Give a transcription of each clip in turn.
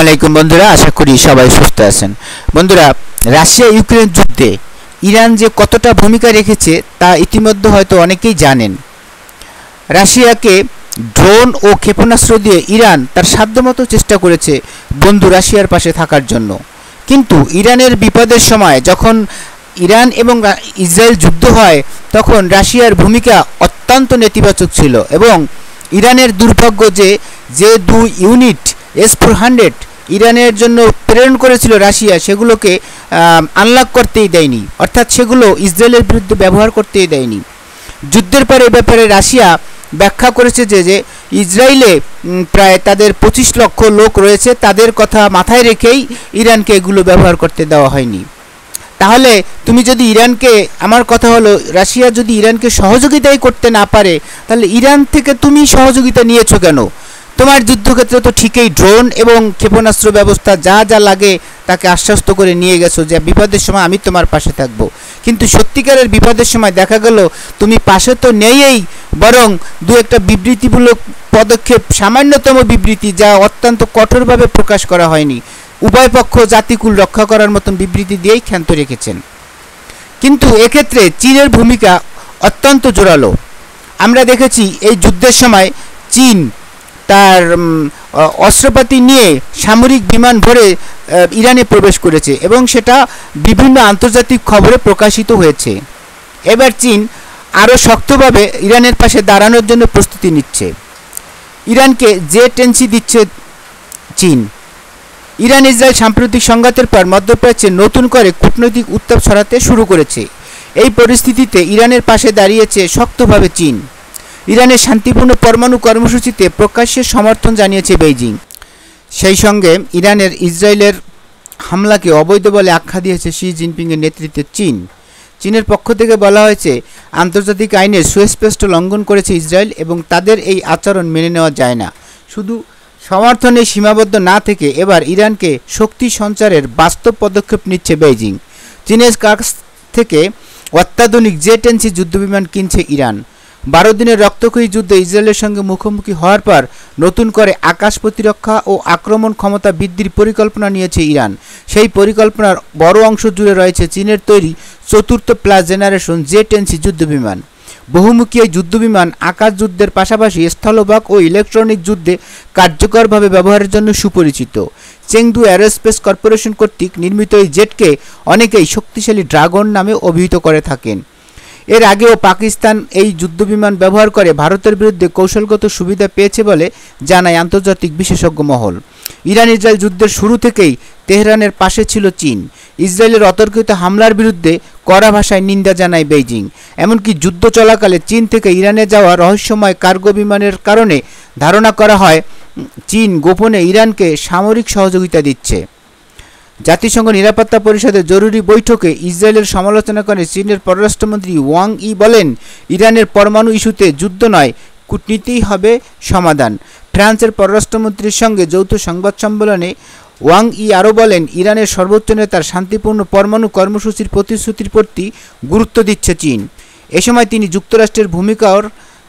আলাইকুম বন্ধুরা, আশা করি সবাই সুস্থ আছেন। বন্ধুরা, রাশিয়া ইউক্রেন যুদ্ধে ইরান যে কতটা ভূমিকা রেখেছে তা ইতিমধ্যে হয়তো অনেকেই জানেন। রাশিয়াকে ড্রোন ও ক্ষেপণাস্ত্র দিয়ে ইরান তার সাধ্যমতো চেষ্টা করেছে বন্ধু রাশিয়ার পাশে থাকার জন্য, কিন্তু ইরানের বিপদের সময় যখন ইরান এবং ইসরায়েল যুদ্ধ হয় তখন রাশিয়ার ভূমিকা অত্যন্ত নেতিবাচক ছিল এবং ইরানের দুর্ভাগ্য যে 2 ইউনিট S-400 ইরানের জন্য প্রেরণ করেছিল রাশিয়া, সেগুলোকে আনলক করতেই দেয়নি, অর্থাৎ সেগুলো ইসরায়েলের বিরুদ্ধে ব্যবহার করতেই দেয়নি। যুদ্ধের পরে ব্যাপারে রাশিয়া ব্যাখ্যা করেছে যে ইসরায়েলে প্রায় তাদের 25 লক্ষ লোক রয়েছে, তাদের কথা মাথায় রেখেই ইরানকে এগুলো ব্যবহার করতে দেওয়া হয়নি। তাহলে তুমি যদি ইরানকে, আমার কথা হলো রাশিয়া যদি ইরানকে সহযোগিতাই করতে না পারে তাহলে ইরান থেকে তুমি সহযোগিতা নিয়েছো কেন? তোমার যুদ্ধক্ষেত্রে তো ঠিকই ড্রোন এবং ক্ষেপণাস্ত্র ব্যবস্থা যা যা লাগে তাকে আশ্বস্ত করে নিয়ে গেছো যে বিপদের সময় আমি তোমার পাশে থাকব, কিন্তু সত্যিকারের বিপদের সময় দেখা গেল তুমি পাশে তো নেই, বরং দু একটা বিবৃতিমূলক পদক্ষেপ, সামান্যতম বিবৃতি যা অত্যন্ত কঠোরভাবে প্রকাশ করা হয়নি, উভয় পক্ষ জাতিকুল রক্ষা করার মতন বিবৃতি দিয়েই ক্ষান্ত রেখেছেন। কিন্তু এক্ষেত্রে চীনের ভূমিকা অত্যন্ত জোরালো। আমরা দেখেছি এই যুদ্ধের সময় চীন তার অস্ত্রপাতি নিয়ে সামরিক বিমান ভরে ইরানে প্রবেশ করেছে এবং সেটা বিভিন্ন আন্তর্জাতিক খবরে প্রকাশিত হয়েছে। এবার চীন আরও শক্তভাবে ইরানের পাশে দাঁড়ানোর জন্য প্রস্তুতি নিচ্ছে। ইরানকে জেট-10C দিচ্ছে চীন। ইরান ইসরায়েল সাম্প্রতিক সংঘাতের পর মধ্যপ্রাচ্যে নতুন করে কূটনৈতিক উত্তাপ ছড়াতে শুরু করেছে। এই পরিস্থিতিতে ইরানের পাশে দাঁড়িয়েছে শক্তভাবে চীন। ইরানের শান্তিপূর্ণ পরমাণু কর্মসূচিতে প্রকাশ্যে সমর্থন জানিয়েছে বেইজিং। সেই সঙ্গে ইরানের ইসরায়েলের হামলাকে অবৈধ বলে আখ্যা দিয়েছে শি জিনপিংয়ের নেতৃত্বে চীন। চীনের পক্ষ থেকে বলা হয়েছে আন্তর্জাতিক আইনের সুস্পষ্ট লঙ্ঘন করেছে ইসরায়েল এবং তাদের এই আচরণ মেনে নেওয়া যায় না। শুধু সমর্থনে সীমাবদ্ধ না থেকে এবার ইরানকে শক্তি সঞ্চারের বাস্তব পদক্ষেপ নিচ্ছে বেইজিং। চীনের কাছ থেকে অত্যাধুনিক জেট-10C যুদ্ধবিমান কিনছে ইরান। 12 দিনের রক্তক্ষয়ী যুদ্ধে ইসরায়েলের সঙ্গে মুখোমুখি হওয়ার পর নতুন করে আকাশ প্রতিরক্ষা ও আক্রমণ ক্ষমতা বৃদ্ধির পরিকল্পনা নিয়েছে ইরান। সেই পরিকল্পনার বড় অংশ জুড়ে রয়েছে চীনের তৈরি 4th প্লাস জেনারেশন জে-10C যুদ্ধবিমান। বহুমুখী এই যুদ্ধবিমান আকাশ যুদ্ধের পাশাপাশি স্থলভাগ ও ইলেকট্রনিক যুদ্ধে কার্যকরভাবে ব্যবহারের জন্য সুপরিচিত। চেংদু এরোস্পেস কর্পোরেশন কর্তৃক নির্মিত এই জেটকে অনেকেই শক্তিশালী ড্রাগন নামে অভিহিত করে থাকেন। এর আগেও পাকিস্তান এই যুদ্ধবিমান ব্যবহার করে ভারতের বিরুদ্ধে কৌশলগত সুবিধা পেয়েছে বলে জানায় আন্তর্জাতিক বিশেষজ্ঞ মহল। ইরান ইসরায়েল যুদ্ধের শুরু থেকেই তেহরানের পাশে ছিল চীন। ইসরায়েলের অতর্কিত হামলার বিরুদ্ধে কড়া ভাষায় নিন্দা জানায় বেইজিং। এমনকি যুদ্ধ চলাকালে চীন থেকে ইরানে যাওয়া রহস্যময় কার্গো বিমানের কারণে ধারণা করা হয় চীন গোপনে ইরানকে সামরিক সহযোগিতা দিচ্ছে। জাতিসংঘ নিরাপত্তা পরিষদের জরুরি বৈঠকে ইসরায়েলের সমালোচনা করে চীনের পররাষ্ট্রমন্ত্রী ওয়াং ই বলেন, ইরানের পরমাণু ইস্যুতে যুদ্ধ নয়, কূটনীতিই হবে সমাধান। ফ্রান্সের পররাষ্ট্রমন্ত্রীর সঙ্গে যৌথ সংবাদ সম্মেলনে ওয়াং ই আরও বলেন, ইরানের সর্বোচ্চ নেতার শান্তিপূর্ণ পরমাণু কর্মসূচির প্রতিশ্রুতির প্রতি গুরুত্ব দিচ্ছে চীন। এ সময় তিনি যুক্তরাষ্ট্রের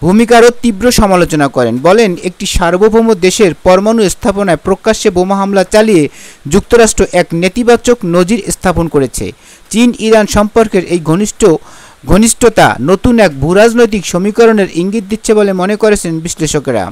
ভূমিকারও তীব্র সমালোচনা করেন। বলেন, একটি সার্বভৌম দেশের পরমাণু স্থাপনায় প্রকাশ্যে বোমা হামলা চালিয়ে যুক্তরাষ্ট্র এক নেতিবাচক নজির স্থাপন করেছে। চীন ইরান সম্পর্কের এই ঘনিষ্ঠতা নতুন এক ভূরাজনৈতিক সমীকরণের ইঙ্গিত দিচ্ছে বলে মনে করেছেন বিশ্লেষকেরা।